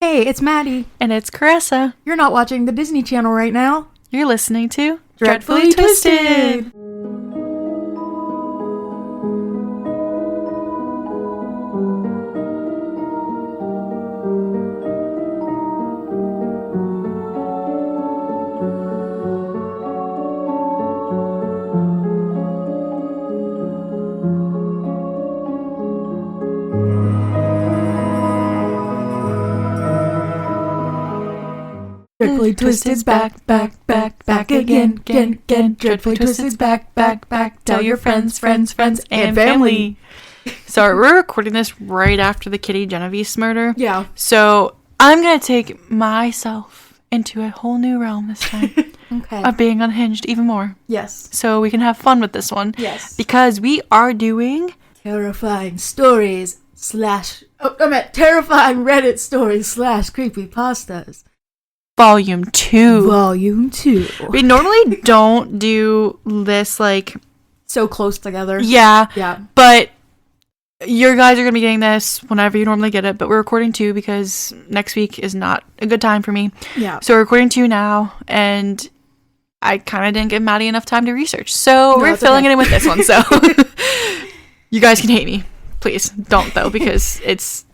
Hey, it's Maddie. And it's Carissa. You're not watching the Disney Channel right now. You're listening to Dreadfully Twisted. Dreadfully Twisted's back again. Dreadfully Twisted's back. Tell your friends, and family. So we're recording this right after the Kitty Genovese murder. Yeah. So I'm going to take myself into a whole new realm this time. Okay. Of being unhinged even more. Yes. So we can have fun with this one. Yes. Because we are doing... Terrifying stories / terrifying Reddit stories / creepypastas. Volume 2. Volume 2. We normally don't do this, like... So close together. Yeah. Yeah. But your guys are going to be getting this whenever you normally get it. But we're recording 2 because next week is not a good time for me. Yeah. So we're recording 2 now. And I kind of didn't give Maddie enough time to research. So we're filling it in with this one. So you guys can hate me. Please don't, though, because it's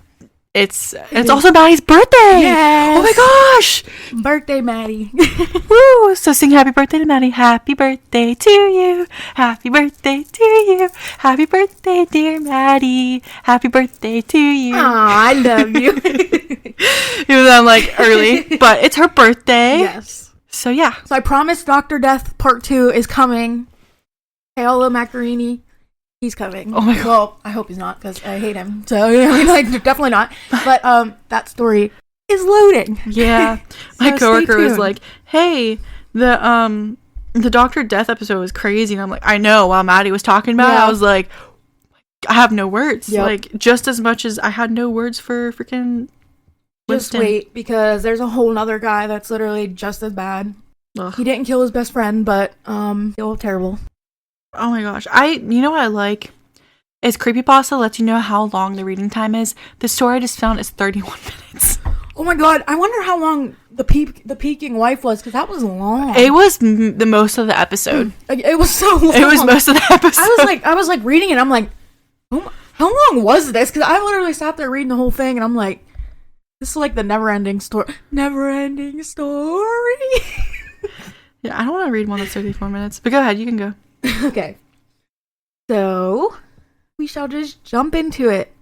also Maddie's birthday. Yes. Oh my gosh. Birthday, Maddie. Woo. So sing happy birthday to Maddie. Happy birthday to you. Happy birthday to you. Happy birthday, dear Maddie. Happy birthday to you. Aw, I love you. Even though I'm like early, but it's her birthday. Yes. So yeah. So I promise Dr. Death Part 2 is coming. Paolo Macchiarini. He's coming. Oh my god. Well, I hope he's not, because I hate him. So, definitely not. But that story is loading. Yeah. My coworker was like, hey, the Dr. Death episode was crazy. And I'm like, I know. While Maddie was talking about it, I was like, I have no words. Yep. Like, just as much as I had no words for freaking Winston. Just wait, because there's a whole nother guy that's literally just as bad. Ugh. He didn't kill his best friend, but still terrible. Oh my gosh. You know what I like? Is Creepypasta lets you know how long the reading time is. The story I just found is 31 minutes. Oh my god, I wonder how long the peeking wife was, because that was long. It was the most of the episode. It was so long. It was most of the episode. I was like reading it, I'm like, oh, how long was this? Because I literally sat there reading the whole thing, and I'm like, this is like the never-ending story. Never-ending story. Yeah, I don't want to read one that's 34 minutes. But go ahead, you can go. Okay. So, we shall just jump into it.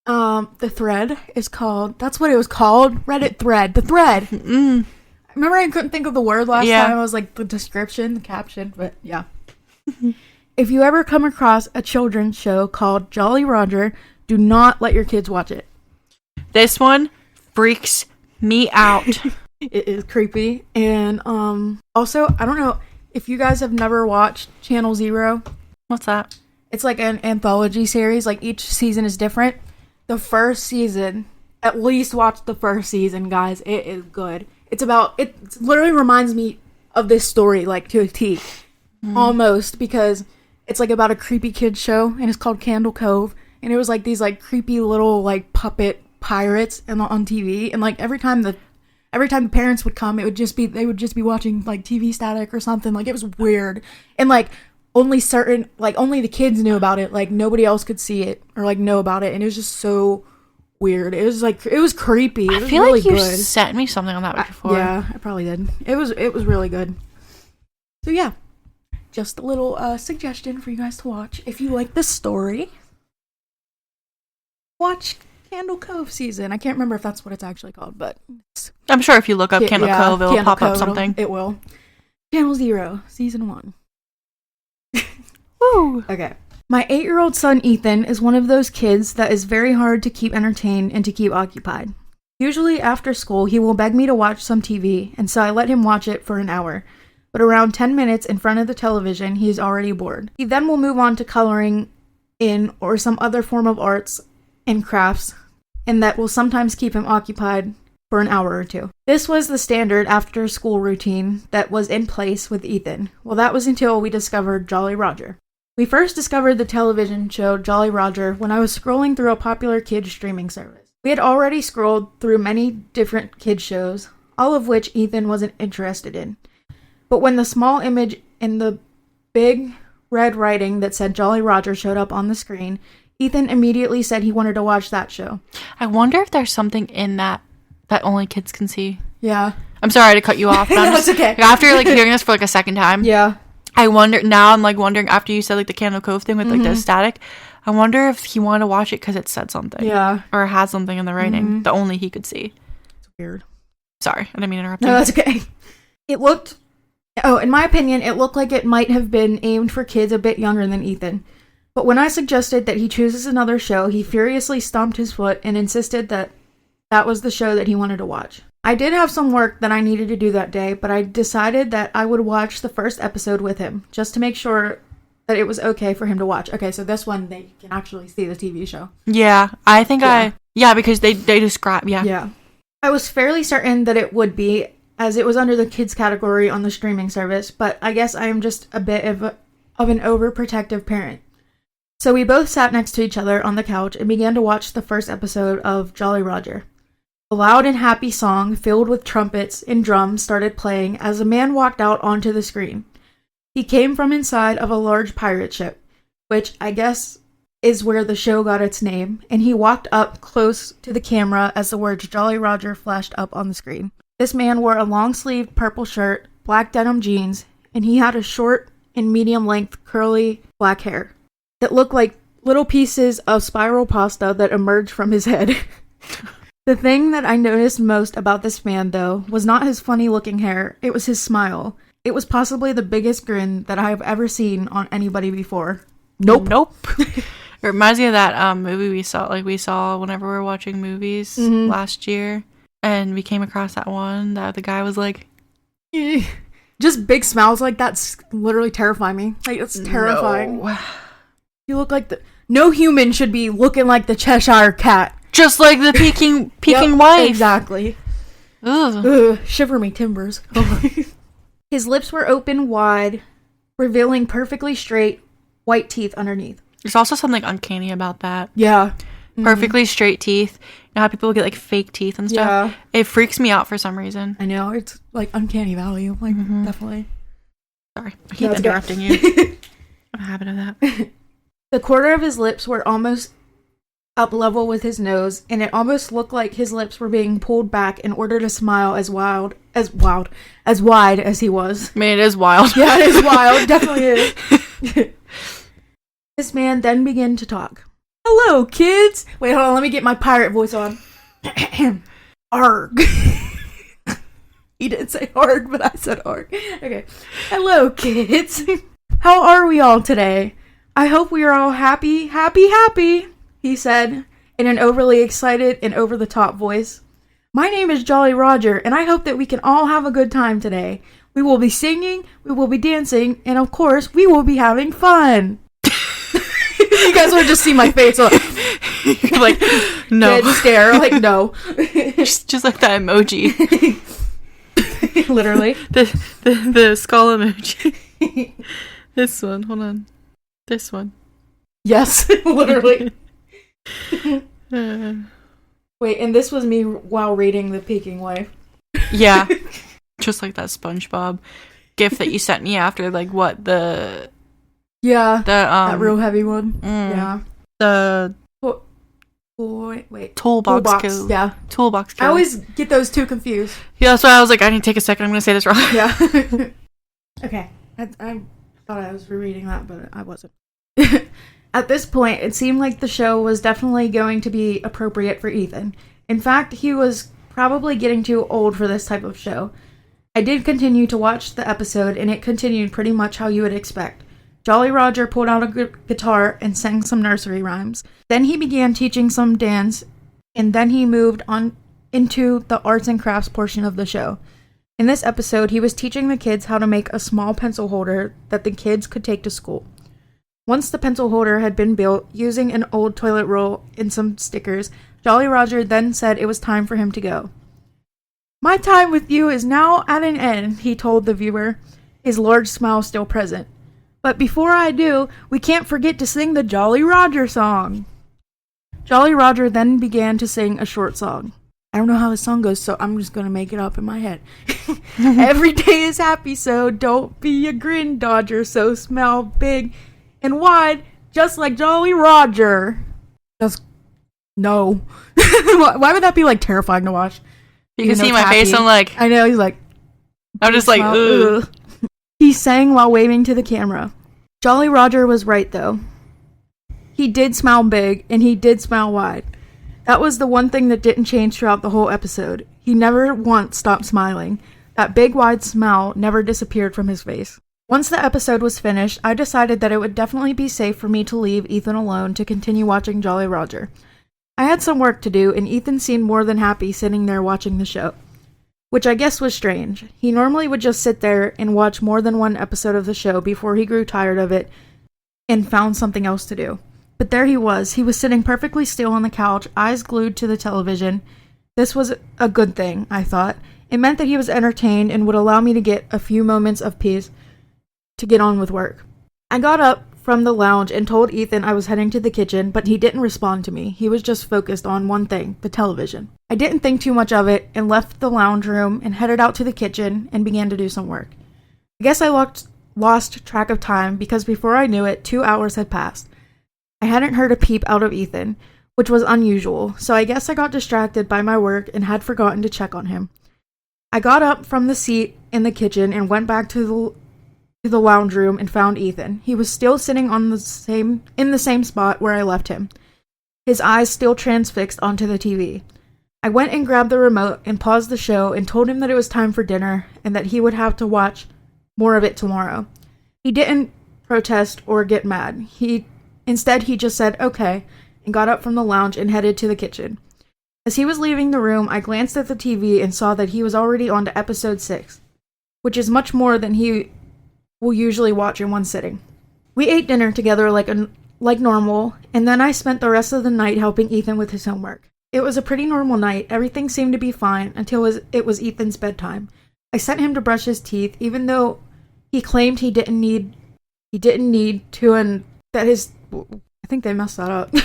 The thread is called, that's what it was called, Reddit thread. The thread. Mm. Remember I couldn't think of the word last time? I was like, the description, the caption, but yeah. If you ever come across a children's show called Jolly Roger, do not let your kids watch it. This one freaks me out. It is creepy. And also, I don't know if you guys have never watched Channel Zero. What's that? It's like an anthology series. Like, each season is different. The first season, at least watch the first season, guys. It is good. It literally reminds me of this story, like, to a T. Almost, because it's like about a creepy kid show, and it's called Candle Cove. And it was like these like creepy little like puppet pirates on TV. And like every time the parents would come, they would just be watching like TV static or something. Like, it was weird. And like only the kids knew about it. Like, nobody else could see it or like know about it. And it was just so weird. It was creepy. It was I feel really like you good. sent me something on that before. Yeah, I probably did. It was really good. So yeah, just a little suggestion for you guys to watch. If you like this story, watch Candle Cove season. I can't remember if that's what it's actually called, but I'm sure if you look up Candle Cove, it'll pop up something. It will. Channel Zero, season 1. Woo! Okay. My 8-year-old son Ethan is one of those kids that is very hard to keep entertained and to keep occupied. Usually after school, he will beg me to watch some TV, and so I let him watch it for an hour. But around 10 minutes in front of the television, he is already bored. He then will move on to coloring in or some other form of arts and crafts, and that will sometimes keep him occupied for an hour or 2. This was the standard after school routine that was in place with Ethan. Well, that was until we discovered Jolly Roger. We first discovered the television show Jolly Roger when I was scrolling through a popular kids streaming service. We had already scrolled through many different kids shows, all of which Ethan wasn't interested in. But when the small image in the big red writing that said Jolly Roger showed up on the screen, Ethan immediately said he wanted to watch that show. I wonder if there's something in that only kids can see. Yeah. I'm sorry to cut you off. But No, it's okay. After like hearing this for like a second time. Yeah. I wonder, now I'm like wondering, after you said like the Candle Cove thing with like the static, I wonder if he wanted to watch it because it said something. Yeah. Or had something in the writing that only he could see. It's weird. Sorry, I didn't mean to interrupt you. No, that's okay. In my opinion, it looked like it might have been aimed for kids a bit younger than Ethan. But when I suggested that he chooses another show, he furiously stomped his foot and insisted that that was the show that he wanted to watch. I did have some work that I needed to do that day, but I decided that I would watch the first episode with him, just to make sure that it was okay for him to watch. Okay, so this one, they can actually see the TV show. Yeah, I think because they describe, Yeah. I was fairly certain that it would be, as it was under the kids category on the streaming service, but I guess I am just a bit of an overprotective parent. So we both sat next to each other on the couch and began to watch the first episode of Jolly Roger. A loud and happy song filled with trumpets and drums started playing as a man walked out onto the screen. He came from inside of a large pirate ship, which I guess is where the show got its name, and he walked up close to the camera as the words Jolly Roger flashed up on the screen. This man wore a long-sleeved purple shirt, black denim jeans, and he had a short and medium-length curly black hair that looked like little pieces of spiral pasta that emerged from his head. The thing that I noticed most about this man, though, was not his funny-looking hair, it was his smile. It was possibly the biggest grin that I have ever seen on anybody before. Nope. It reminds me of that movie we saw whenever we were watching movies last year, and we came across that one that the guy was like, just big smiles like that literally terrify me. Like, it's terrifying. No. You look like no human should be looking like the Cheshire Cat. Just like the peeking wife. Exactly. Ugh, shiver me timbers. His lips were open wide, revealing perfectly straight, white teeth underneath. There's also something uncanny about that. Yeah. Perfectly straight teeth. You know how people get like fake teeth and stuff? Yeah. It freaks me out for some reason. I know. It's like uncanny valley. Like, definitely. Sorry. I keep interrupting you. I have a habit of that. The corner of his lips were almost up level with his nose, and it almost looked like his lips were being pulled back in order to smile as wide as he was. I mean, it is wild. Yeah, it is wild. Definitely is. This man then began to talk. Hello, kids. Wait, hold on. Let me get my pirate voice on. Arg. He didn't say arg, but I said arg. Okay. Hello, kids. How are we all today? I hope we are all happy, he said, in an overly excited and over-the-top voice. My name is Jolly Roger, and I hope that we can all have a good time today. We will be singing, we will be dancing, and of course, we will be having fun. You guys would just see my face. You're like, no. Dead stare, like, no. just like that emoji. Literally. The skull emoji. This one, hold on. This one. Yes, literally. Wait, and this was me while reading The Peking Wife. Yeah. Just like that SpongeBob gif that you sent me after, like, what, that real heavy one. Yeah. The toolbox kill. Yeah. Toolbox kill. I always get those two confused. Yeah, that's why I was like, I need to take a second. I'm going to say this wrong. Yeah. Okay. I thought I was rereading that, but I wasn't. At this point, it seemed like the show was definitely going to be appropriate for Ethan. In fact, he was probably getting too old for this type of show. I did continue to watch the episode, and it continued pretty much how you would expect. Jolly Roger pulled out a guitar and sang some nursery rhymes. Then he began teaching some dance, and then he moved on into the arts and crafts portion of the show. In this episode, he was teaching the kids how to make a small pencil holder that the kids could take to school. Once the pencil holder had been built, using an old toilet roll and some stickers, Jolly Roger then said it was time for him to go. My time with you is now at an end, he told the viewer, his large smile still present. But before I do, we can't forget to sing the Jolly Roger song. Jolly Roger then began to sing a short song. I don't know how the song goes, so I'm just going to make it up in my head. Every day is happy, so don't be a grin dodger, so smell big and wide, just like Jolly Roger. Just, no. Why would that be, like, terrifying to watch? You can see my face, I'm like... I know, he's like... I'm just like, ugh. He sang while waving to the camera. Jolly Roger was right, though. He did smile big, and he did smile wide. That was the one thing that didn't change throughout the whole episode. He never once stopped smiling. That big, wide smile never disappeared from his face. Once the episode was finished, I decided that it would definitely be safe for me to leave Ethan alone to continue watching Jolly Roger. I had some work to do, and Ethan seemed more than happy sitting there watching the show, which I guess was strange. He normally would just sit there and watch more than one episode of the show before he grew tired of it and found something else to do. But there he was. He was sitting perfectly still on the couch, eyes glued to the television. This was a good thing, I thought. It meant that he was entertained and would allow me to get a few moments of peace to get on with work. I got up from the lounge and told Ethan I was heading to the kitchen, but he didn't respond to me. He was just focused on one thing, the television. I didn't think too much of it and left the lounge room and headed out to the kitchen and began to do some work. I guess I lost track of time because before I knew it, 2 hours had passed. I hadn't heard a peep out of Ethan, which was unusual, so I guess I got distracted by my work and had forgotten to check on him. I got up from the seat in the kitchen and went back to the lounge room and found Ethan. He was still sitting in the same spot where I left him, his eyes still transfixed onto the TV. I went and grabbed the remote and paused the show and told him that it was time for dinner and that he would have to watch more of it tomorrow. He didn't protest or get mad. Instead, he just said, okay, and got up from the lounge and headed to the kitchen. As he was leaving the room, I glanced at the TV and saw that he was already on to episode 6, which is much more than he will usually watch in one sitting. We ate dinner together like normal, and then I spent the rest of the night helping Ethan with his homework. It was a pretty normal night. Everything seemed to be fine until it was Ethan's bedtime. I sent him to brush his teeth, even though he claimed he didn't need to, and that his... I think they messed that up. He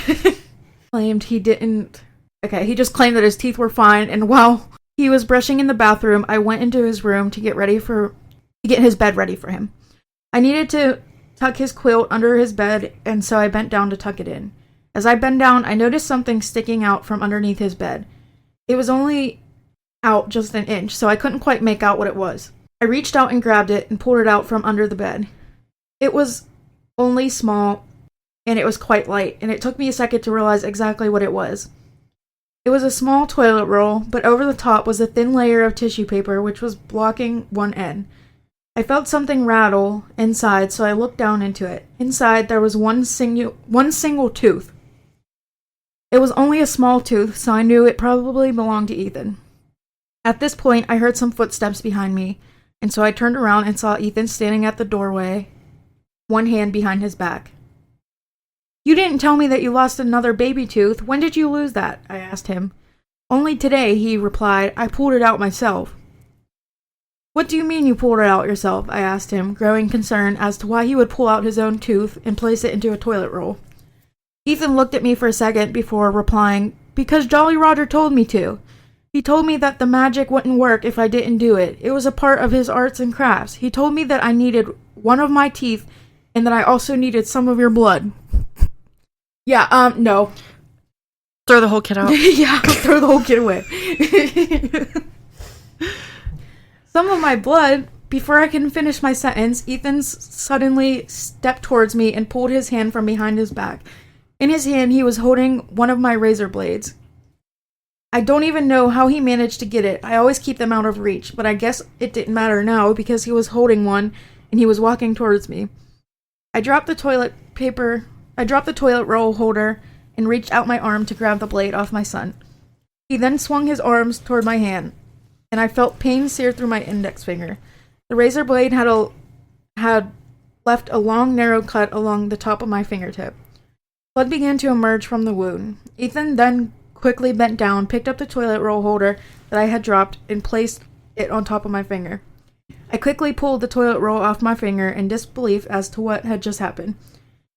just claimed that his teeth were fine, and while he was brushing in the bathroom, I went into his room to get his bed ready for him. I needed to tuck his quilt under his bed, and so I bent down to tuck it in. As I bent down, I noticed something sticking out from underneath his bed. It was only out just an inch, so I couldn't quite make out what it was. I reached out and grabbed it and pulled it out from under the bed. It was only small, and it was quite light, and it took me a second to realize exactly what it was. It was a small toilet roll, but over the top was a thin layer of tissue paper which was blocking one end. I felt something rattle inside, so I looked down into it. Inside, there was one single tooth. It was only a small tooth, so I knew it probably belonged to Ethan. At this point, I heard some footsteps behind me, and so I turned around and saw Ethan standing at the doorway, one hand behind his back. "You didn't tell me that you lost another baby tooth. When did you lose that?" I asked him. "Only today," he replied. "I pulled it out myself." "What do you mean you pulled it out yourself?" I asked him, growing concerned as to why he would pull out his own tooth and place it into a toilet roll. Ethan looked at me for a second before replying, "Because Jolly Roger told me to. He told me that the magic wouldn't work if I didn't do it. It was a part of his arts and crafts. He told me that I needed one of my teeth and that I also needed some of your blood." Yeah, no. Throw the whole kid out. Yeah, throw the whole kid away. "Some of my blood." Before I can finish my sentence, Ethan suddenly stepped towards me and pulled his hand from behind his back. In his hand, he was holding one of my razor blades. I don't even know how he managed to get it. I always keep them out of reach, but I guess it didn't matter now because he was holding one and he was walking towards me. I dropped the toilet roll holder and reached out my arm to grab the blade off my son. He then swung his arms toward my hand, and I felt pain sear through my index finger. The razor blade had left a long, narrow cut along the top of my fingertip. Blood began to emerge from the wound. Ethan then quickly bent down, picked up the toilet roll holder that I had dropped, and placed it on top of my finger. I quickly pulled the toilet roll off my finger in disbelief as to what had just happened.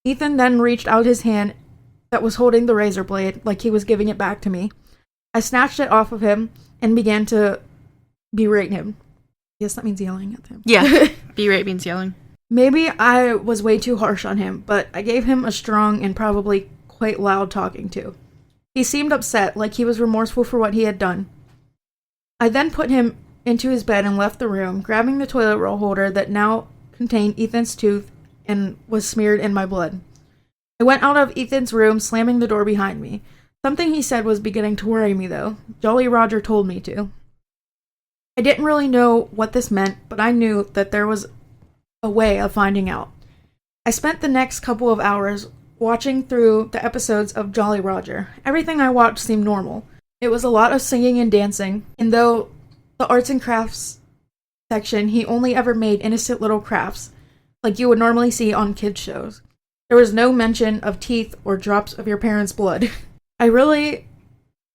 Ethan then reached out his hand that was holding the razor blade like he was giving it back to me. I snatched it off of him and began to berate him. Yes, that means yelling at him. Yeah, berate means yelling. Maybe I was way too harsh on him, but I gave him a strong and probably quite loud talking to. He seemed upset, like he was remorseful for what he had done. I then put him into his bed and left the room, grabbing the toilet roll holder that now contained Ethan's tooth and was smeared in my blood. I went out of Ethan's room, slamming the door behind me. Something he said was beginning to worry me, though. Jolly Roger told me to. I didn't really know what this meant, but I knew that there was a way of finding out. I spent the next couple of hours watching through the episodes of Jolly Roger. Everything I watched seemed normal. It was a lot of singing and dancing, and though the arts and crafts section, he only ever made innocent little crafts, like you would normally see on kids' shows. There was no mention of teeth or drops of your parents' blood. I really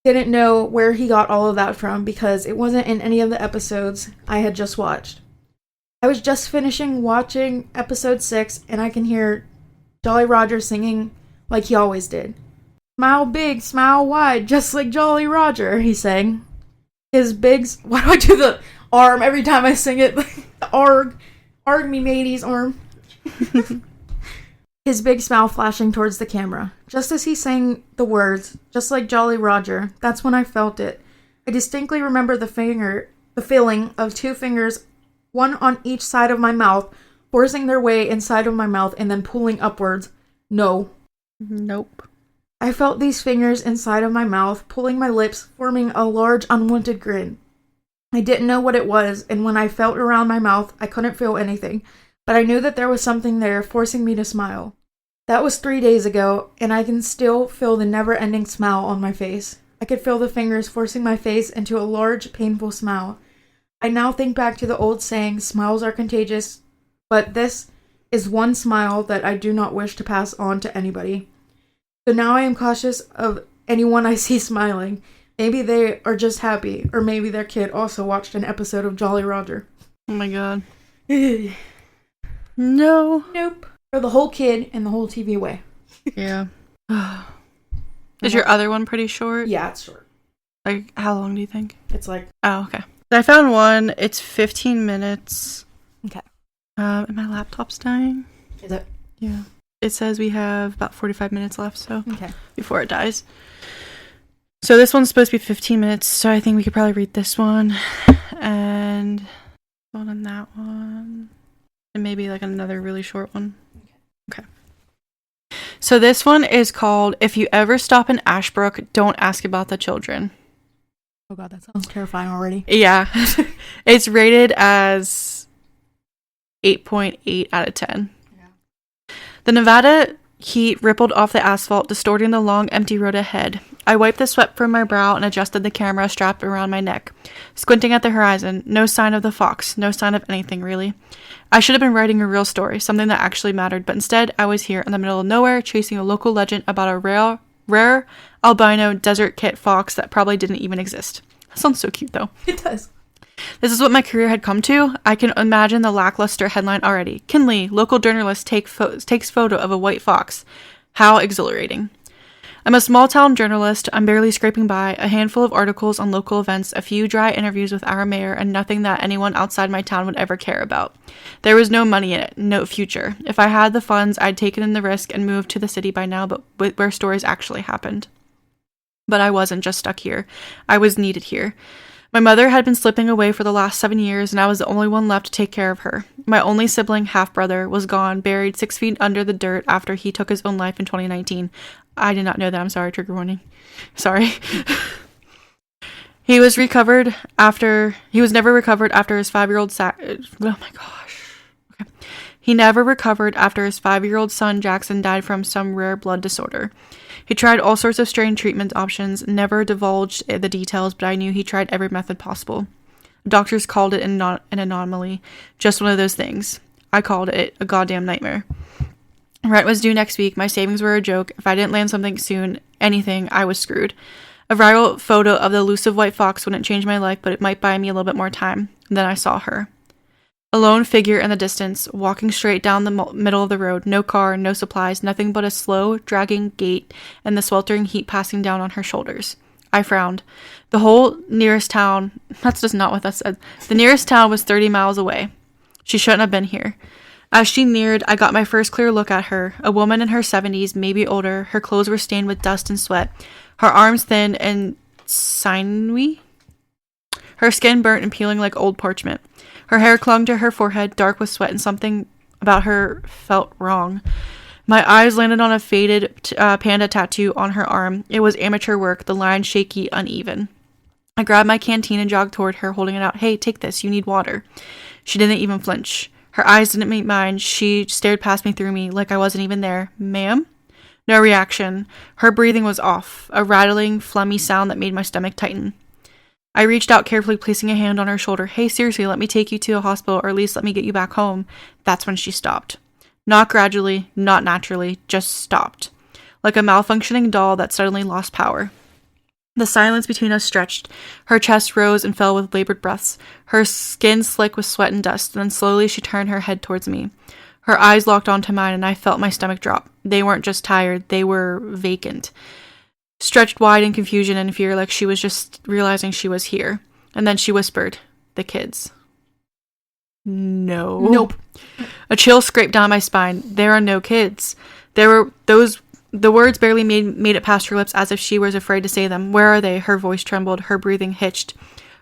didn't know where he got all of that from because it wasn't in any of the episodes I had just watched. I was just finishing watching episode 6 and I can hear Jolly Roger singing like he always did. Smile big, smile wide, just like Jolly Roger, he sang. His big... Why do I do the arm every time I sing it? The arg me mateys arm. His big smile flashing towards the camera. Just as he sang the words, just like Jolly Roger, that's when I felt it. I distinctly remember the feeling of 2 fingers, one on each side of my mouth, forcing their way inside of my mouth and then pulling upwards. No. Nope. I felt these fingers inside of my mouth, pulling my lips, forming a large unwanted grin. I didn't know what it was, and when I felt around my mouth, I couldn't feel anything, but I knew that there was something there forcing me to smile. That was 3 days ago, and I can still feel the never-ending smile on my face. I could feel the fingers forcing my face into a large, painful smile. I now think back to the old saying, smiles are contagious, but this is one smile that I do not wish to pass on to anybody. So now I am cautious of anyone I see smiling. Maybe they are just happy, or maybe their kid also watched an episode of Jolly Roger. Oh my god. No. Nope. Or the whole kid and the whole TV away. Yeah. Is your other one pretty short? Yeah, it's short. Like, how long do you think? It's like... Oh, okay. I found one. It's 15 minutes. Okay. And my laptop's dying. Is it? Yeah. It says we have about 45 minutes left, so... Okay. Before it dies. So this one's supposed to be 15 minutes, so I think we could probably read this one. And... one and that one. And maybe, like, another really short one. Okay. So this one is called, If You Ever Stop in Ashbrook, Don't Ask About the Children. Oh god, that sounds terrifying already. Yeah. It's rated as 8.8 out of 10. Yeah. The Nevada heat rippled off the asphalt, distorting the long, empty road ahead. I wiped the sweat from my brow and adjusted the camera strapped around my neck. Squinting at the horizon, no sign of the fox, no sign of anything, really. I should have been writing a real story, something that actually mattered, but instead, I was here in the middle of nowhere, chasing a local legend about a rare albino desert kit fox that probably didn't even exist. That sounds so cute, though. It does. This is what my career had come to. I can imagine the lackluster headline already. Kinley, local journalist, takes photo of a white fox. How exhilarating. I'm a small-town journalist. I'm barely scraping by. A handful of articles on local events, a few dry interviews with our mayor, and nothing that anyone outside my town would ever care about. There was no money in it, no future. If I had the funds, I'd taken in the risk and moved to the city by now, but where stories actually happened. But I wasn't just stuck here. I was needed here. My mother had been slipping away for the last 7 years, and I was the only one left to take care of her. My only sibling, half-brother, was gone, buried 6 feet under the dirt after he took his own life in 2019. I did not know that. I'm sorry. Trigger warning. Sorry. He was never recovered after his 5-year-old oh my gosh. Okay. He never recovered after his 5-year-old son Jackson died from some rare blood disorder. He tried all sorts of strange treatment options, never divulged the details, but I knew he tried every method possible. Doctors called it an anomaly, just one of those things. I called it a goddamn nightmare. Rent was due next week. My savings were a joke. If I didn't land something soon, anything, I was screwed. A viral photo of the elusive white fox wouldn't change my life, but it might buy me a little bit more time. And then I saw her. A lone figure in the distance, walking straight down the middle of the road. No car, no supplies, nothing but a slow, dragging gait and the sweltering heat passing down on her shoulders. I frowned. The whole nearest town... That's just not what that said. The nearest town was 30 miles away. She shouldn't have been here. As she neared, I got my first clear look at her. A woman in her 70s, maybe older. Her clothes were stained with dust and sweat. Her arms thin and sinewy. Her skin burnt and peeling like old parchment. Her hair clung to her forehead, dark with sweat, and something about her felt wrong. My eyes landed on a faded panda tattoo on her arm. It was amateur work, the line shaky, uneven. I grabbed my canteen and jogged toward her, holding it out. Hey, take this. You need water. She didn't even flinch. Her eyes didn't meet mine. She stared past me through me like I wasn't even there. Ma'am? No reaction. Her breathing was off, a rattling, phlegmy sound that made my stomach tighten. I reached out carefully, placing a hand on her shoulder. Hey, seriously, let me take you to a hospital, or at least let me get you back home. That's when she stopped. Not gradually, not naturally, just stopped. Like a malfunctioning doll that suddenly lost power. The silence between us stretched. Her chest rose and fell with labored breaths. Her skin slick with sweat and dust, and then slowly she turned her head towards me. Her eyes locked onto mine, and I felt my stomach drop. They weren't just tired, they were vacant. Stretched wide in confusion and fear, like she was just realizing she was here. And then she whispered, "The kids." No. Nope. A chill scraped down my spine. There are no kids. The words barely made it past her lips, as if she was afraid to say them. Where are they? Her voice trembled. Her breathing hitched.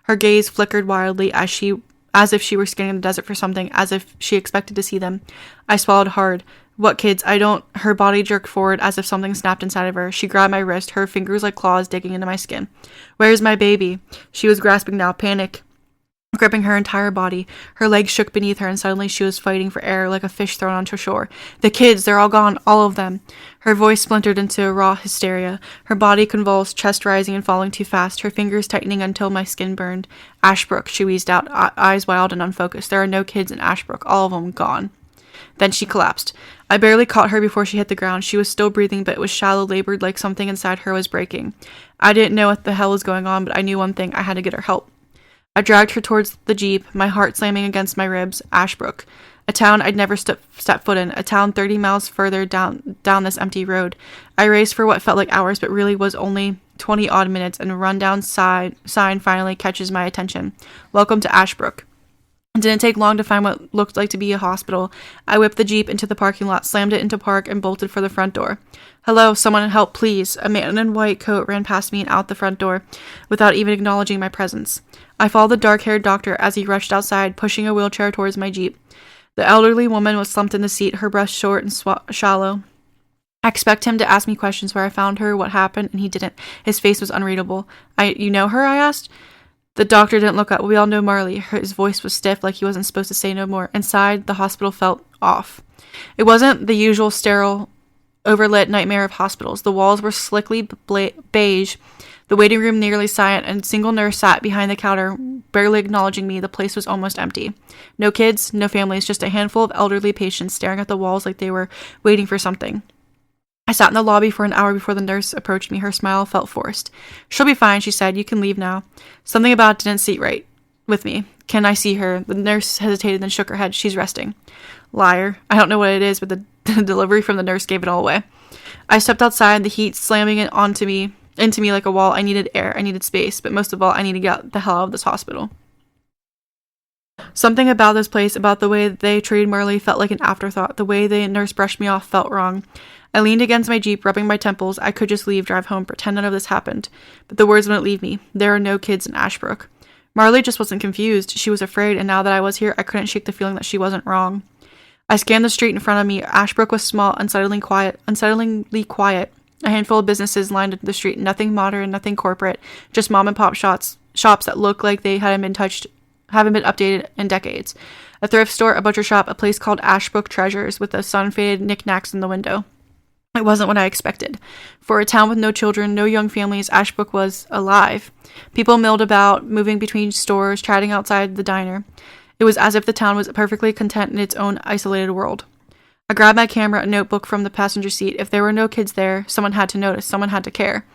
Her gaze flickered wildly as if she were scanning the desert for something, as if she expected to see them. I swallowed hard. What kids? I don't... Her body jerked forward as if something snapped inside of her. She grabbed my wrist, her fingers like claws digging into my skin. Where's my baby? She was grasping now, panic gripping her entire body. Her legs shook beneath her, and suddenly she was fighting for air like a fish thrown onto shore. The kids, they're all gone, all of them. Her voice splintered into raw hysteria. Her body convulsed, chest rising and falling too fast, her fingers tightening until my skin burned. Ashbrook, she wheezed out, eyes wild and unfocused. There are no kids in Ashbrook, all of them gone. Then she collapsed. I barely caught her before she hit the ground. She was still breathing, but it was shallow, labored, like something inside her was breaking. I didn't know what the hell was going on, but I knew one thing. I had to get her help. I dragged her towards the jeep, my heart slamming against my ribs. Ashbrook. A town I'd never stepped foot in. A town 30 miles further down this empty road. I raced for what felt like hours, but really was only 20-odd minutes, and a rundown sign finally catches my attention. Welcome to Ashbrook. It didn't take long to find what looked like to be a hospital. I whipped the jeep into the parking lot, slammed it into park, and bolted for the front door. Hello, someone help, please. A man in a white coat ran past me and out the front door, without even acknowledging my presence. I followed the dark-haired doctor as he rushed outside, pushing a wheelchair towards my jeep. The elderly woman was slumped in the seat, her breath short and shallow. I expect him to ask me questions where I found her, what happened, and he didn't. His face was unreadable. You know her? I asked. The doctor didn't look up. We all know Marley. His voice was stiff, like he wasn't supposed to say no more. Inside, the hospital felt off. It wasn't the usual sterile, overlit nightmare of hospitals. The walls were slickly beige, the waiting room nearly silent, and a single nurse sat behind the counter, barely acknowledging me. The place was almost empty. No kids, no families, just a handful of elderly patients staring at the walls like they were waiting for something. I sat in the lobby for an hour before the nurse approached me. Her smile felt forced. She'll be fine, she said. You can leave now. Something about it didn't sit right with me. Can I see her? The nurse hesitated, then shook her head. She's resting. Liar. I don't know what it is, but the delivery from the nurse gave it all away. I stepped outside, the heat slamming it into me like a wall. I needed air. I needed space. But most of all, I needed to get the hell out of this hospital. Something about this place, about the way they treated Marley, felt like an afterthought. The way the nurse brushed me off felt wrong. I leaned against my jeep, rubbing my temples. I could just leave, drive home, pretend none of this happened. But the words wouldn't leave me. There are no kids in Ashbrook. Marley just wasn't confused. She was afraid, and now that I was here, I couldn't shake the feeling that she wasn't wrong. I scanned the street in front of me. Ashbrook was small, unsettlingly quiet. A handful of businesses lined the street. Nothing modern, nothing corporate. Just mom-and-pop shops that looked like they haven't been updated in decades. A thrift store, a butcher shop, a place called Ashbrook Treasures with the sun-faded knickknacks in the window. It wasn't what I expected. For a town with no children, no young families, Ashbrook was alive. People milled about, moving between stores, chatting outside the diner. It was as if the town was perfectly content in its own isolated world. I grabbed my camera, a notebook from the passenger seat. If there were no kids there, someone had to notice, someone had to care.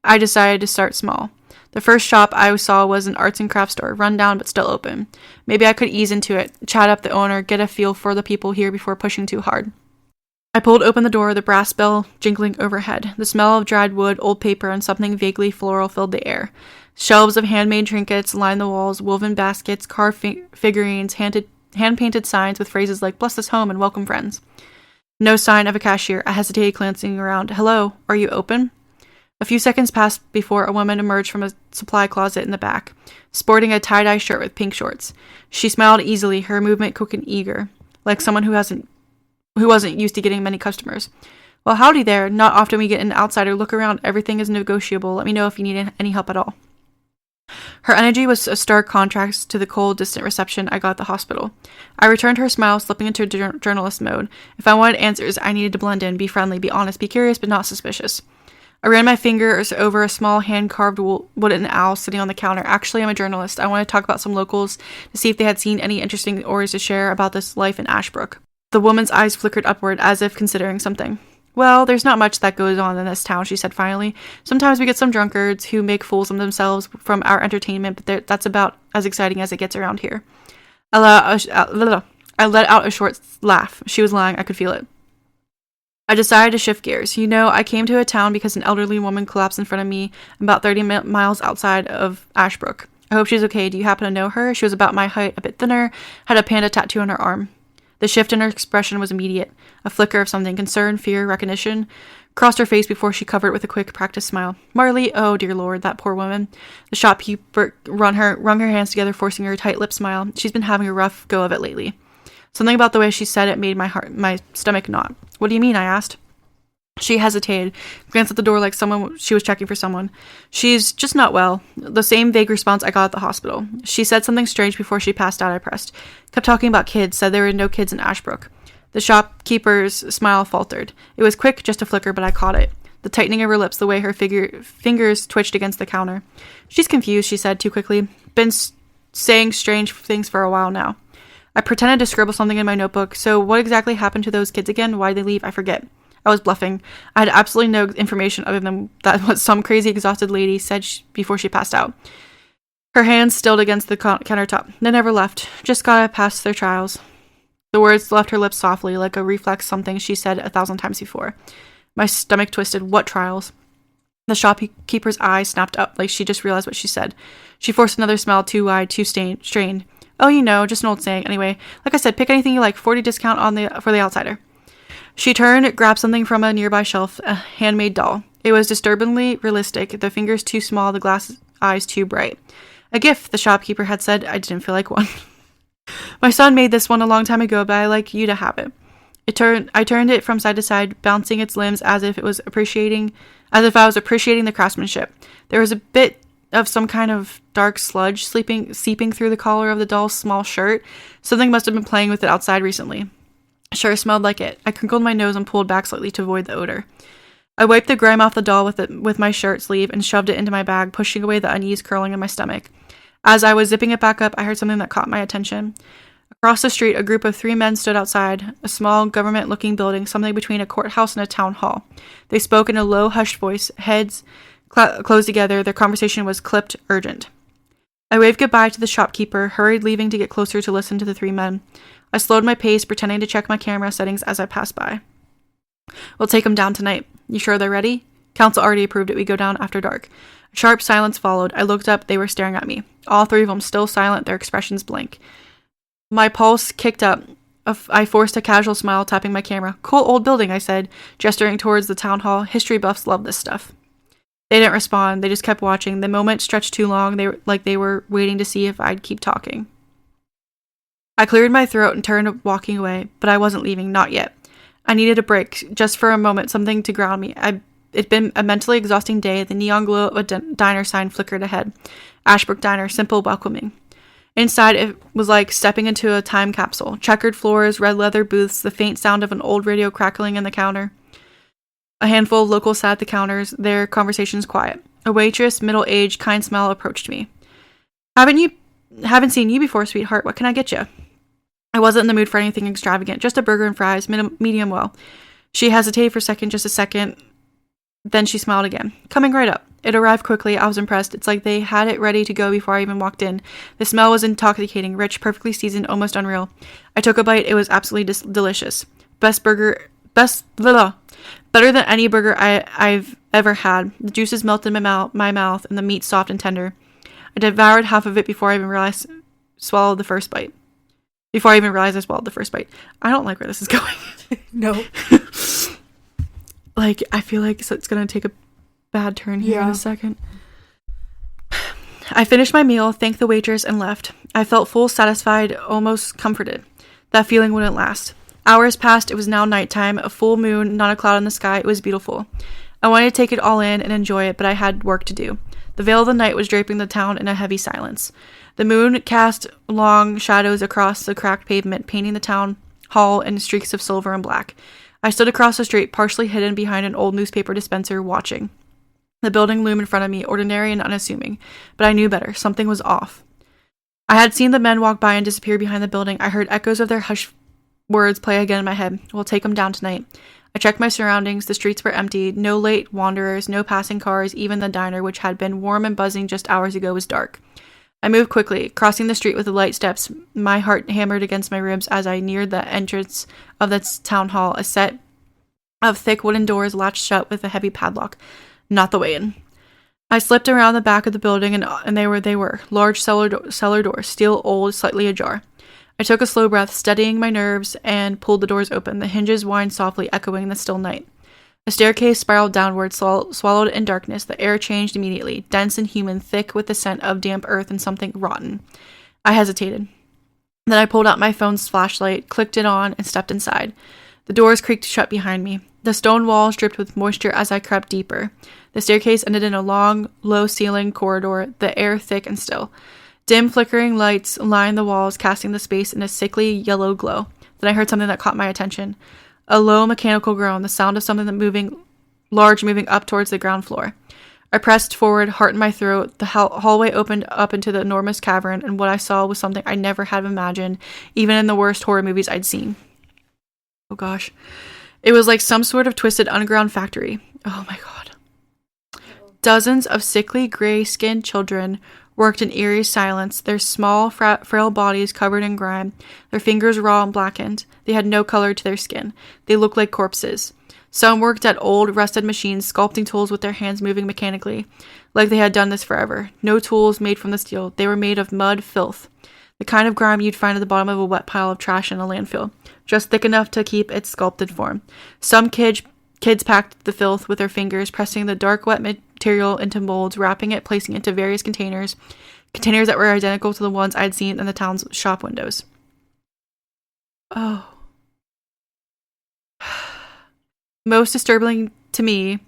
I decided to start small. The first shop I saw was an arts and crafts store, run down but still open. Maybe I could ease into it, chat up the owner, get a feel for the people here before pushing too hard. I pulled open the door, the brass bell jingling overhead. The smell of dried wood, old paper, and something vaguely floral filled the air. Shelves of handmade trinkets lined the walls, woven baskets, carved figurines, hand-painted signs with phrases like, "Bless this home" and "Welcome, friends." No sign of a cashier. I hesitated, glancing around. "Hello, are you open?" A few seconds passed before a woman emerged from a supply closet in the back, sporting a tie-dye shirt with pink shorts. She smiled easily, her movement quick and eager, like someone who wasn't used to getting many customers. "Well, howdy there. Not often we get an outsider. Look around. Everything is negotiable. Let me know if you need any help at all." Her energy was a stark contrast to the cold, distant reception I got at the hospital. I returned her smile, slipping into journalist mode. If I wanted answers, I needed to blend in, be friendly, be honest, be curious, but not suspicious. I ran my fingers over a small hand-carved wooden owl sitting on the counter. "Actually, I'm a journalist. I want to talk about some locals to see if they had seen any interesting stories to share about this life in Ashbrook." The woman's eyes flickered upward, as if considering something. "Well, there's not much that goes on in this town," she said finally. "Sometimes we get some drunkards who make fools of themselves from our entertainment, but that's about as exciting as it gets around here." I let out a short laugh. She was lying. I could feel it. I decided to shift gears. I came to a town because an elderly woman collapsed in front of me about 30 miles outside of Ashbrook. I hope she's okay. Do you happen to know her? She was about my height, a bit thinner, had a panda tattoo on her arm. The shift in her expression was immediate. A flicker of something, concern, fear, recognition, crossed her face before she covered it with a quick, practiced smile. "Marley, oh dear Lord, that poor woman." The shopkeeper wrung her hands together, forcing her tight-lipped smile. "She's been having a rough go of it lately." Something about the way she said it made my stomach knot. "What do you mean?" I asked. She hesitated, glanced at the door like she was checking for someone. "She's just not well." The same vague response I got at the hospital. "She said something strange before she passed out," I pressed. "Kept talking about kids, said there were no kids in Ashbrook." The shopkeeper's smile faltered. It was quick, just a flicker, but I caught it. The tightening of her lips, the way her fingers twitched against the counter. "She's confused," she said too quickly. "Been saying strange things for a while now." I pretended to scribble something in my notebook. "So what exactly happened to those kids again? Why'd they leave? I forget." I was bluffing. I had absolutely no information other than that what some crazy exhausted lady said before she passed out. Her hands stilled against the countertop. "They never left. Just gotta pass their trials." The words left her lips softly, like a reflex something she said 1,000 times before. My stomach twisted. "What trials?" The shopkeeper's eyes snapped up, like she just realized what she said. She forced another smile, too wide, too strained. "Oh, just an old saying. Anyway, like I said, pick anything you like. 40 discount for the outsider." She turned, grabbed something from a nearby shelf, a handmade doll. It was disturbingly realistic, the fingers too small, the glass eyes too bright. "A gift," the shopkeeper had said. I didn't feel like one. "My son made this one a long time ago, but I'd like you to have it." I turned it from side to side, bouncing its limbs as if I was appreciating the craftsmanship. There was a bit of some kind of dark sludge seeping through the collar of the doll's small shirt. Something must have been playing with it outside recently. Sure smelled like it. I crinkled my nose and pulled back slightly to avoid the odor. I wiped the grime off the doll with my shirt sleeve and shoved it into my bag, pushing away the unease curling in my stomach. As I was zipping it back up, I heard something that caught my attention. Across the street, a group of 3 men stood outside a small government-looking building, something between a courthouse and a town hall. They spoke in a low, hushed voice, heads close together. Their conversation was clipped, urgent. I waved goodbye to the shopkeeper, hurried leaving to get closer to listen to the 3 men. I slowed my pace, pretending to check my camera settings as I passed by. "We'll take them down tonight. You sure they're ready?" "Council already approved it. We go down after dark." A sharp silence followed. I looked up. They were staring at me. All 3 of them still silent, their expressions blank. My pulse kicked up. I forced a casual smile, tapping my camera. "Cool old building," I said, gesturing towards the town hall. "History buffs love this stuff." They didn't respond. They just kept watching. The moment stretched too long, they were waiting to see if I'd keep talking. I cleared my throat and turned, walking away, but I wasn't leaving, not yet. I needed a break, just for a moment, something to ground me. It'd been a mentally exhausting day. The neon glow of a diner sign flickered ahead. Ashbrook Diner, simple, welcoming. Inside, it was like stepping into a time capsule. Checkered floors, red leather booths, the faint sound of an old radio crackling in the counter. A handful of locals sat at the counters, their conversations quiet. A waitress, middle-aged, kind smile, approached me. Haven't seen you before, sweetheart. What can I get you?" I wasn't in the mood for anything extravagant, just a burger and fries, medium well. She hesitated for just a second, Then she smiled again. Coming right up. It arrived quickly. I was impressed. It's like they had it ready to go before I even walked in. The smell was intoxicating, rich, perfectly seasoned, almost unreal. I took a bite. It was absolutely delicious. Better than any burger I've ever had. The juices melted in my mouth, and the meat soft and tender. I devoured half of it before I even realized I swallowed the first bite. I don't like where this is going. No. Like, I feel like it's gonna take a bad turn here in a second. I finished my meal, thanked the waitress, and left. I felt full, satisfied, almost comforted. That feeling wouldn't last. Hours passed. It was now nighttime, a full moon, not a cloud in the sky. It was beautiful. I wanted to take it all in and enjoy it, but I had work to do. The veil of the night was draping the town in a heavy silence. The moon cast long shadows across the cracked pavement, painting the town hall in streaks of silver and black. I stood across the street, partially hidden behind an old newspaper dispenser, watching. The building loomed in front of me, ordinary and unassuming, but I knew better. Something was off. I had seen the men walk by and disappear behind the building. I heard echoes of their hushed words play again in my head. We'll take them down tonight. I checked my surroundings. The streets were empty. No late wanderers, no passing cars. Even the diner, which had been warm and buzzing just hours ago, was dark. I moved quickly, crossing the street with the light steps. My heart hammered against my ribs as I neared the entrance of the town hall, a set of thick wooden doors latched shut with a heavy padlock. Not the way in. I slipped around the back of the building, and they were. Large cellar doors, steel old, slightly ajar. I took a slow breath, steadying my nerves, and pulled the doors open. The hinges whined softly, echoing the still night. A staircase spiraled downward, swallowed in darkness. The air changed immediately, dense and human, thick with the scent of damp earth and something rotten. I hesitated. Then I pulled out my phone's flashlight, clicked it on, and stepped inside. The doors creaked shut behind me. The stone walls dripped with moisture as I crept deeper. The staircase ended in a long, low-ceilinged corridor, the air thick and still. Dim, flickering lights lined the walls, casting the space in a sickly yellow glow. Then I heard something that caught my attention. A low, mechanical groan, the sound of something moving up towards the ground floor. I pressed forward, heart in my throat. The hallway opened up into the enormous cavern, and what I saw was something I never had imagined, even in the worst horror movies I'd seen. Oh gosh. It was like some sort of twisted underground factory. Oh my god. Dozens of sickly, gray-skinned children worked in eerie silence, their small, frail bodies covered in grime, their fingers raw and blackened. They had no color to their skin. They looked like corpses. Some worked at old, rusted machines, sculpting tools with their hands moving mechanically, like they had done this forever. No tools made from the steel. They were made of mud, filth. The kind of grime you'd find at the bottom of a wet pile of trash in a landfill, just thick enough to keep its sculpted form. Some kids packed the filth with their fingers, pressing the dark, wet material into molds, wrapping it, placing it into various containers that were identical to the ones I'd seen in the town's shop windows. Oh. Most disturbing to me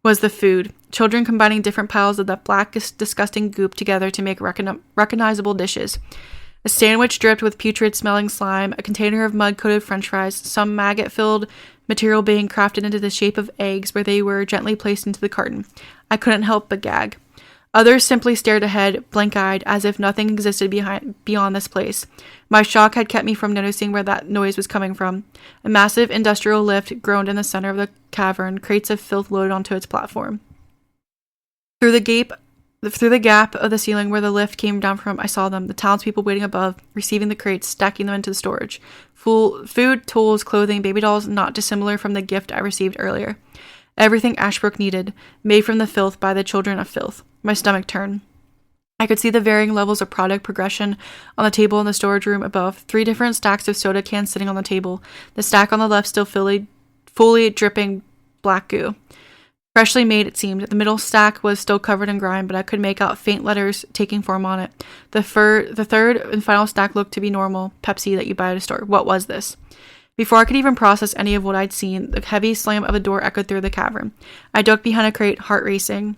was the food. Children combining different piles of that black, disgusting goop together to make recognizable dishes. A sandwich dripped with putrid-smelling slime, a container of mud-coated french fries, some maggot-filled material being crafted into the shape of eggs where they were gently placed into the carton. I couldn't help but gag. Others simply stared ahead, blank-eyed, as if nothing existed beyond this place. My shock had kept me from noticing where that noise was coming from. A massive industrial lift groaned in the center of the cavern, crates of filth loaded onto its platform. Through the gap of the ceiling where the lift came down from, I saw them, the townspeople waiting above, receiving the crates, stacking them into the storage. Food, tools, clothing, baby dolls, not dissimilar from the gift I received earlier. Everything Ashbrook needed, made from the filth by the children of filth. My stomach turned. I could see the varying levels of product progression on the table in the storage room above. 3 different stacks of soda cans sitting on the table. The stack on the left still fully dripping black goo. Freshly made, it seemed. The middle stack was still covered in grime, but I could make out faint letters taking form on it. The third and final stack looked to be normal Pepsi that you buy at a store. What was this? Before I could even process any of what I'd seen, the heavy slam of a door echoed through the cavern. I ducked behind a crate, heart racing.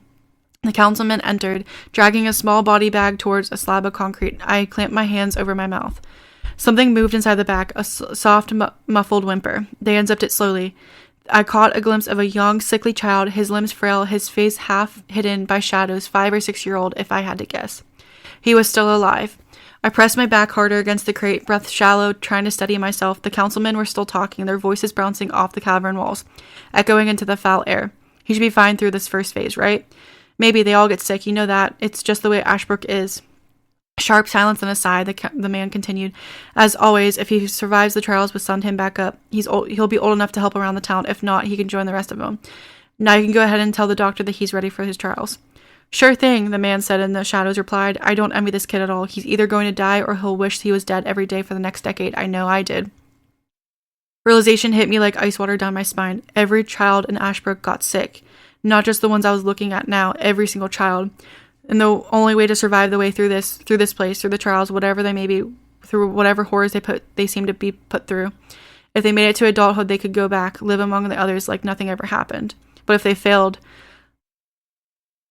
The councilman entered, dragging a small body bag towards a slab of concrete. I clamped my hands over my mouth. Something moved inside the bag, a soft, muffled whimper. They unzipped it slowly. I caught a glimpse of a young, sickly child, his limbs frail, his face half hidden by shadows, 5 or 6 year old, if I had to guess. He was still alive. I pressed my back harder against the crate, breath shallow, trying to steady myself. The councilmen were still talking, their voices bouncing off the cavern walls, echoing into the foul air. He should be fine through this first phase, right? Maybe they all get sick. You know that. It's just the way Ashbrook is. Sharp silence and aside, the man continued. As always, if he survives the trials, we'll send him back up. He'll be old enough to help around the town. If not, he can join the rest of them. Now you can go ahead and tell the doctor that he's ready for his trials. Sure thing, the man said, and the shadows replied. I don't envy this kid at all. He's either going to die or he'll wish he was dead every day for the next decade. I know I did. Realization hit me like ice water down my spine. Every child in Ashbrook got sick. Not just the ones I was looking at now, every single child. And the only way to survive the way through this place, through the trials, whatever they may be, through whatever horrors they seem to be put through. If they made it to adulthood, they could go back, live among the others like nothing ever happened. But if they failed,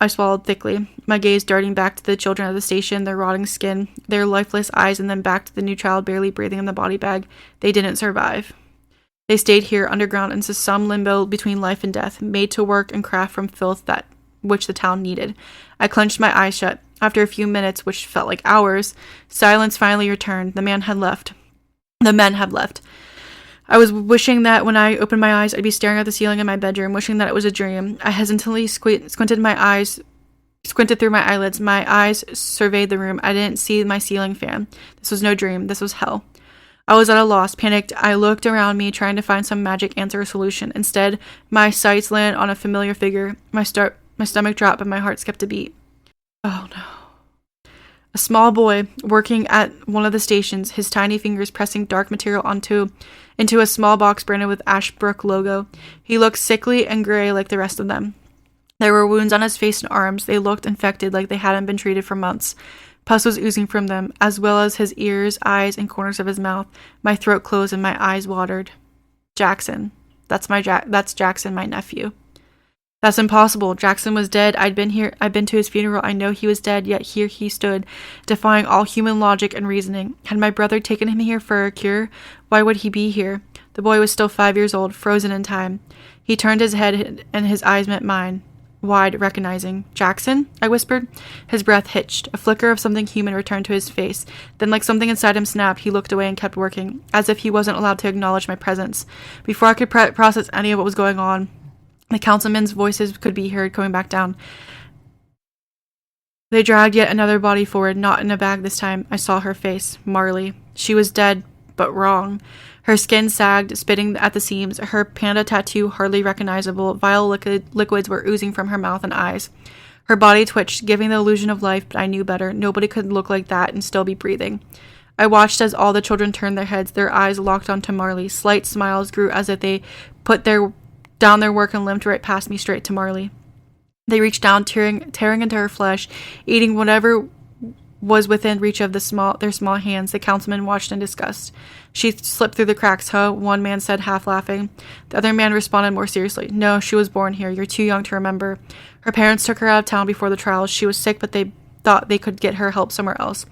I swallowed thickly, my gaze darting back to the children of the station, their rotting skin, their lifeless eyes, and then back to the new child barely breathing in the body bag. They didn't survive. They stayed here underground into some limbo between life and death, made to work and craft from filth which the town needed. I clenched my eyes shut. After a few minutes, which felt like hours, silence finally returned. The men had left. I was wishing that when I opened my eyes, I'd be staring at the ceiling in my bedroom, wishing that it was a dream. I hesitantly squinted through my eyelids. My eyes surveyed the room. I didn't see my ceiling fan. This was no dream. This was hell. I was at a loss. Panicked, I looked around me, trying to find some magic answer or solution. Instead, my sights landed on a familiar figure. My stomach dropped, but my heart skipped a beat. Oh no. A small boy working at one of the stations, his tiny fingers pressing dark material into a small box branded with Ashbrook logo. He looked sickly and gray like the rest of them. There were wounds on his face and arms. They looked infected like they hadn't been treated for months. Pus was oozing from them, as well as his ears, eyes, and corners of his mouth. My throat closed and my eyes watered. Jackson. That's Jackson, my nephew. That's impossible. Jackson was dead. I'd been to his funeral. I know he was dead, yet here he stood, defying all human logic and reasoning. Had my brother taken him here for a cure? Why would he be here? The boy was still 5 years old, frozen in time. He turned his head and his eyes met mine. Wide, recognizing. Jackson? I whispered. His breath hitched. A flicker of something human returned to his face. Then, like something inside him snapped, he looked away and kept working, as if he wasn't allowed to acknowledge my presence. Before I could process any of what was going on, the councilmen's voices could be heard coming back down. They dragged yet another body forward, not in a bag this time. I saw her face. Marley. She was dead, but wrong. Her skin sagged, spitting at the seams, her panda tattoo hardly recognizable. Vile liquids were oozing from her mouth and eyes. Her body twitched, giving the illusion of life, but I knew better. Nobody could look like that and still be breathing. I watched as all the children turned their heads, their eyes locked onto Marley. Slight smiles grew as if they put down their work and limped right past me, straight to Marley. They reached down, tearing into her flesh, eating whatever was within reach of their small hands. The councilman watched in disgust. She slipped through the cracks, huh? One man said, half laughing. The other man responded more seriously. No, she was born here. You're too young to remember. Her parents took her out of town before the trials. She was sick, but they thought they could get her help somewhere else.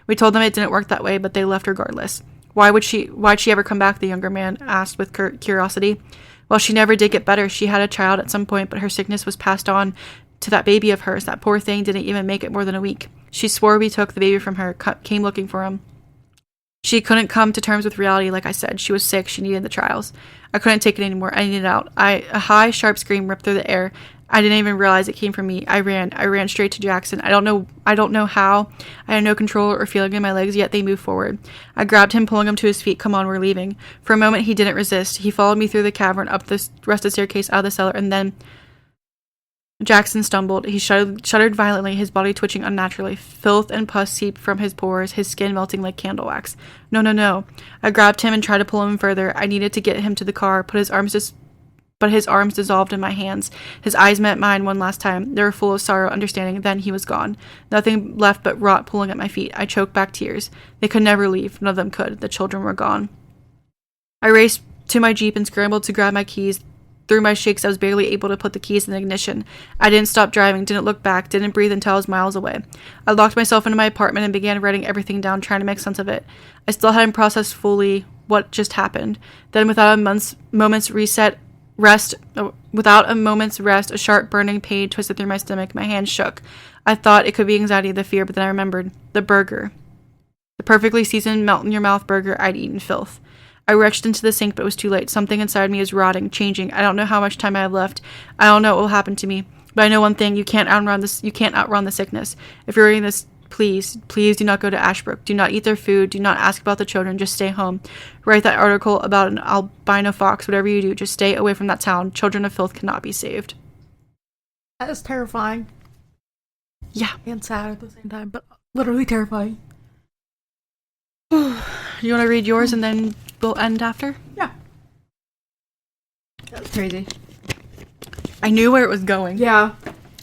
We told them it didn't work that way, but they left regardless. Why'd she ever come back? The younger man asked with curiosity. Well, she never did get better. She had a child at some point, but her sickness was passed on to that baby of hers. That poor thing didn't even make it more than a week. She swore we took the baby from her, came looking for him. She couldn't come to terms with reality, like I said. She was sick. She needed the trials. I couldn't take it anymore. I needed out. A high, sharp scream ripped through the air. I didn't even realize it came from me. I ran straight to Jackson. I don't know how. I had no control or feeling in my legs, yet they moved forward. I grabbed him, pulling him to his feet. Come on, we're leaving. For a moment, he didn't resist. He followed me through the cavern, up the rusted staircase, out of the cellar, and then Jackson stumbled. He shuddered violently, his body twitching unnaturally. Filth and pus seeped from his pores, his skin melting like candle wax. No. I grabbed him and tried to pull him further. I needed to get him to the car, but his arms dissolved in my hands. His eyes met mine one last time. They were full of sorrow, understanding. Then he was gone. Nothing left but rot pulling at my feet. I choked back tears. They could never leave. None of them could. The children were gone. I raced to my Jeep and scrambled to grab my keys. Through my shakes, I was barely able to put the keys in the ignition. I didn't stop driving, didn't look back, didn't breathe until I was miles away. I locked myself into my apartment and began writing everything down, trying to make sense of it. I still hadn't processed fully what just happened. Then, without a moment's rest, a sharp burning pain twisted through my stomach. My hands shook. I thought it could be anxiety, the fear, but then I remembered. The burger. The perfectly seasoned melt-in-your-mouth burger I'd eaten. Filth. I rushed into the sink, but it was too late. Something inside me is rotting, changing. I don't know how much time I have left. I don't know what will happen to me. But I know one thing, you can't outrun this. You can't outrun the sickness. If you're reading this, please do not go to Ashbrook. Do not eat their food. Do not ask about the children. Just stay home. Write that article about an albino fox. Whatever you do, just stay away from that town. Children of filth cannot be saved. That is terrifying. Yeah. And sad at the same time, but literally terrifying. You want to read yours and then we'll end after? Yeah. That's crazy. I knew where it was going. Yeah.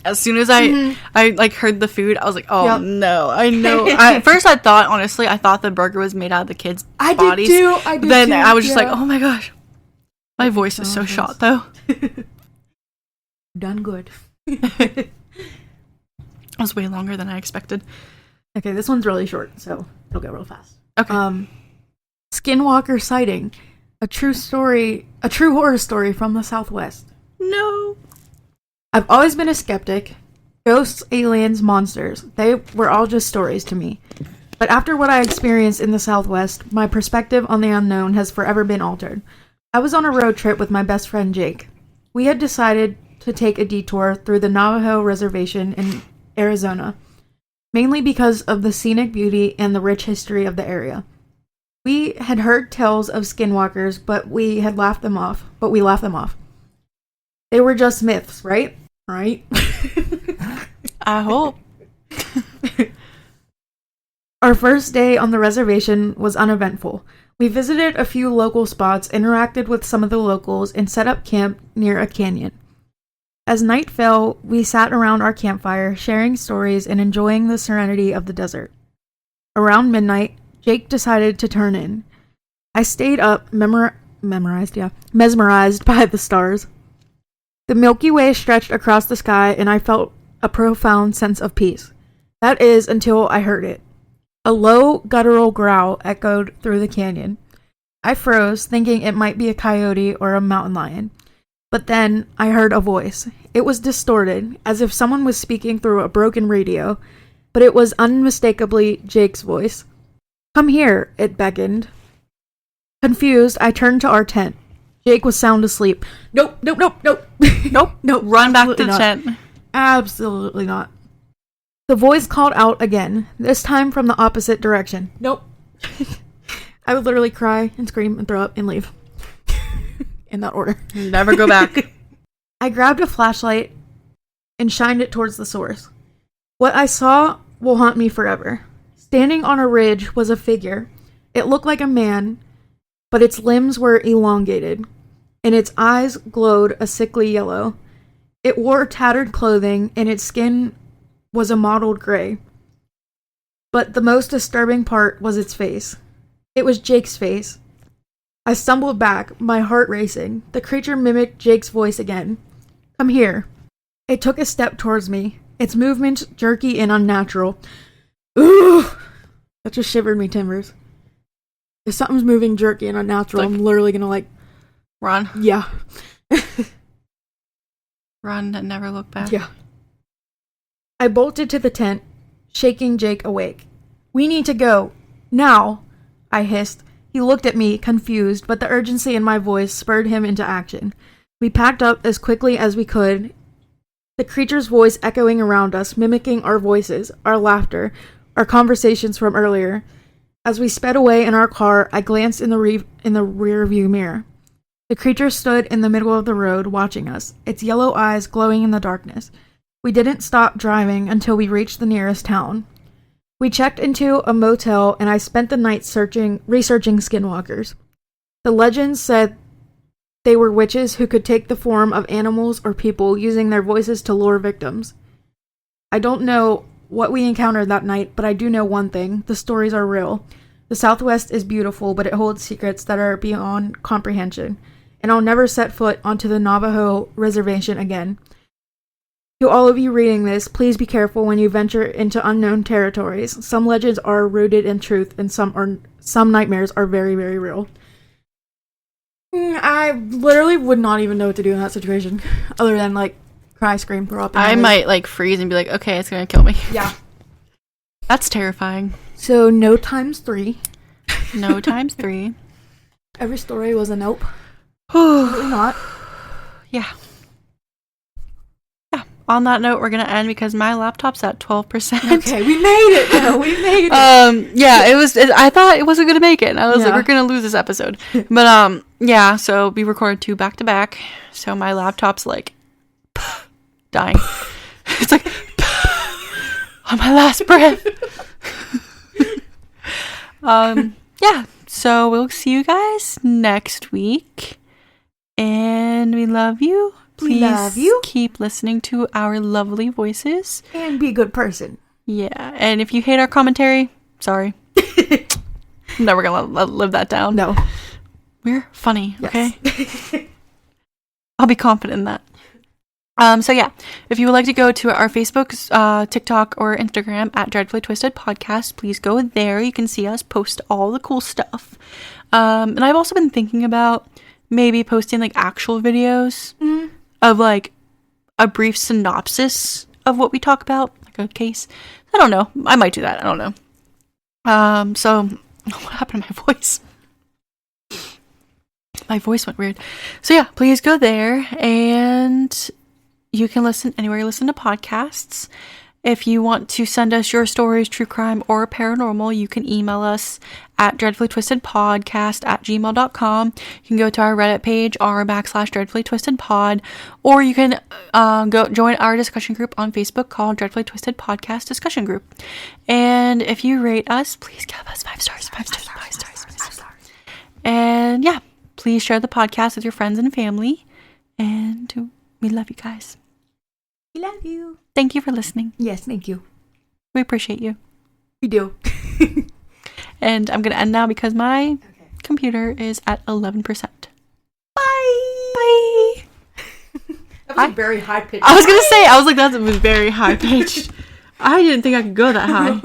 As soon as I like heard the food, I was like, oh Yep. no, I know. At first I thought the burger was made out of the kids' bodies. I did Then too. I was just like, oh my gosh. My voice is so shot though. Done good. It was way longer than I expected. Okay, this one's really short, so it'll go real fast. Okay. Skinwalker Sighting. A true horror story from the Southwest. No. I've always been a skeptic. Ghosts, aliens, monsters. They were all just stories to me. But after what I experienced in the Southwest, my perspective on the unknown has forever been altered. I was on a road trip with my best friend Jake. We had decided to take a detour through the Navajo Reservation in Arizona, mainly because of the scenic beauty and the rich history of the area. We had heard tales of skinwalkers, but we laughed them off. They were just myths, right? Right? I hope. Our first day on the reservation was uneventful. We visited a few local spots, interacted with some of the locals, and set up camp near a canyon. As night fell, we sat around our campfire, sharing stories and enjoying the serenity of the desert. Around midnight, Jake decided to turn in. I stayed up, mesmerized by the stars. The Milky Way stretched across the sky, and I felt a profound sense of peace. That is, until I heard it. A low, guttural growl echoed through the canyon. I froze, thinking it might be a coyote or a mountain lion. But then I heard a voice. It was distorted, as if someone was speaking through a broken radio, but it was unmistakably Jake's voice. "Come here," it beckoned. Confused, I turned to our tent. Jake was sound asleep. Nope. Nope. Run back to the not. tent. Absolutely not. The voice called out again, this time from the opposite direction. Nope. I would literally cry and scream and throw up and leave. In that order. Never go back. I grabbed a flashlight and shined it towards the source. What I saw will haunt me forever. Standing on a ridge was a figure. It looked like a man, but its limbs were elongated, and its eyes glowed a sickly yellow. It wore tattered clothing, and its skin was a mottled gray. But the most disturbing part was its face. It was Jake's face. I stumbled back, my heart racing. The creature mimicked Jake's voice again. "Come here." It took a step towards me, its movements jerky and unnatural. Ooh! That just shivered me timbers. If something's moving jerky and unnatural, I'm literally gonna run. Yeah. Run and never look back. Yeah. I bolted to the tent, shaking Jake awake. "We need to go. Now," I hissed. He looked at me, confused, but the urgency in my voice spurred him into action. We packed up as quickly as we could, the creature's voice echoing around us, mimicking our voices, our laughter, our conversations from earlier. As we sped away in our car, I glanced in the rear view mirror. The creature stood in the middle of the road, watching us, its yellow eyes glowing in the darkness. We didn't stop driving until we reached the nearest town. We checked into a motel, and I spent the night researching skinwalkers. The legends said they were witches who could take the form of animals or people, using their voices to lure victims. I don't know what we encountered that night, but I do know one thing: the stories are real. The Southwest is beautiful, but it holds secrets that are beyond comprehension, and I'll never set foot onto the Navajo reservation again. To all of you reading this, please be careful when you venture into unknown territories. Some legends are rooted in truth, and some nightmares are very, very real. I literally would not even know what to do in that situation, other than cry, scream, throw up. I might freeze and be like, okay, it's gonna kill me. Yeah. That's terrifying. So no times 3. No times 3. Every story was a nope. Absolutely not. Yeah. On that note, we're gonna end because my laptop's at 12%. Okay, we made it. No, we made it. Yeah, I thought it wasn't gonna make it. I was like, we're gonna lose this episode. But yeah. So we recorded 2 back to back. So my laptop's like dying. It's like on my last breath. Yeah. So we'll see you guys next week, and we love you. Please love you. Keep listening to our lovely voices. And be a good person. Yeah. And if you hate our commentary, sorry. I'm never going to live that down. No. We're funny, yes. Okay? I'll be confident in that. So yeah, if you would like to go to our Facebook, TikTok, or Instagram at Dreadfully Twisted Podcast, please go there. You can see us post all the cool stuff. And I've also been thinking about maybe posting like actual videos of like a brief synopsis of what we talk about, like a case. I don't know. I might do that. I don't know. So what happened to my voice? My voice went weird. So yeah, please go there, and you can listen anywhere you listen to podcasts. If you want to send us your stories, true crime, or paranormal, you can email us at dreadfullytwistedpodcast@gmail.com. You can go to our Reddit page, r/dreadfullytwistedpod, or you can go join our discussion group on Facebook called Dreadfully Twisted Podcast Discussion Group. And if you rate us, please give us 5 stars. And yeah, please share the podcast with your friends and family. And we love you guys. We love you. Thank you for listening. Yes, thank you. We appreciate you. We do. And I'm going to end now because my computer is at 11%. Bye. That was very high pitched. I was going to say, I was like, that was very high pitched. I didn't think I could go that high.